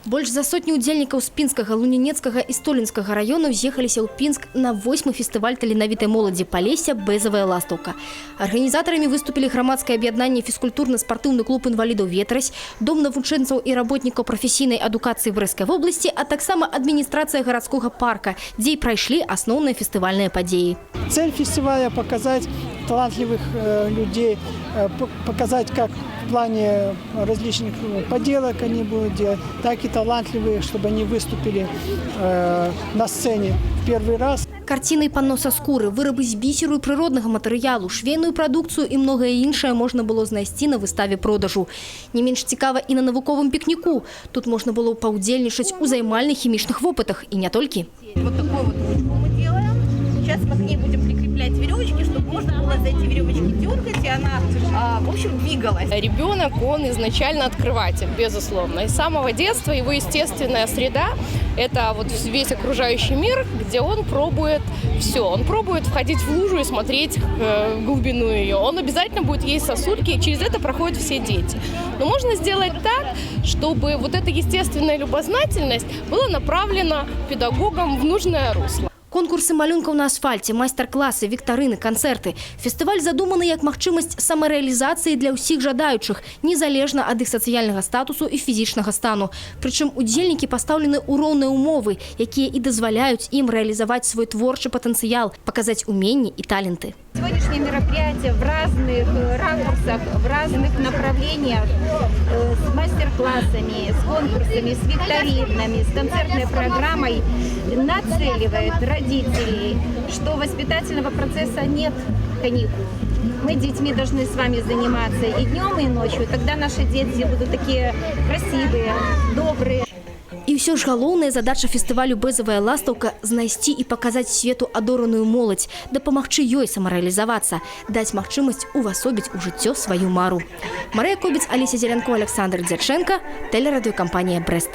Больш за сотню удзельнікаў з Пінскага, Лунінецкага і Столінскага раёнаў з'ехаліся ў Пінск на 8-й фестываль таленавітай моладзі Палесся «Бэзавая ластаўка». Арганізатарамі выступілі грамадскае аб'яднанне фізкультурна-спартыўны клуб інвалідаў «Ветразь», дом навучэнцаў і работнікаў прафесійнай адукацыі Брэсцкай вобласці, а таксама адміністрацыя гарадскога парка, дзе і прайшлі асноўныя фестывальныя падзеі. Цель фестиваля – показать талантливых людей, показать как в плане различных поделок они будут делать, так и талантливые, чтобы они выступили на сцене в первый раз. Карціны і панно са скуры, вырабы з бісеру і прыроднага матэрыялу, швейную прадукцыю і многае іншае можна было знайсці на выставе продажу. Не менш цікава і на навуковым пікніку. Тут можна было паўдзельнічаць у займальных хімічных вопытах і не толькі. Вот такую вот ручку мы делаем. Сейчас мы к ней будем прикреплять веревочки, чтобы можно было за эти веревочки дергать, и она, в общем, двигалась. Ребенок, он изначально открыватель, безусловно. И с самого детства его естественная среда – это вот весь окружающий мир, где он пробует все. Он пробует входить в лужу и смотреть глубину ее. Он обязательно будет есть сосульки, и через это проходят все дети. Но можно сделать так, чтобы вот эта естественная любознательность была направлена педагогам в нужное русло. Конкурсы малюнкаў на асфальце, майстар-класы, віктарыны, канцэрты. Фестываль задуманы як магчымасць самарэалізацыі для ўсіх жадаючых, незалежна ад іх сацыяльнага статусу і фізічнага стану. Прычым удзельнікі пастаўлены ў роўныя умовы, якія і дазваляюць ім рэалізаваць свой творчы патэнцыял, показаць уменні і таленты. Сегодняшнее мероприятие в разных ракурсах, в разных направлениях, с мастер-классами, с конкурсами, с викторинами, с концертной программой нацеливает родителей, что воспитательного процесса нет каникул. Мы детьми должны с вами заниматься и днем, и ночью. Тогда наши дети будут такие красивые, добрые. І ўсё ж галоўная задача фестывалю «Бэзавая ластаўка» – знайсці і паказаць свету адораную моладзь, дапамагчы ёй самарэалізавацца, даць магчымасць увасобіць у жыццё сваю мару. Марыя Кобец, Алеся Зелянко, Александр Дзячэнка, тэлерадыёкампанія «Брэст».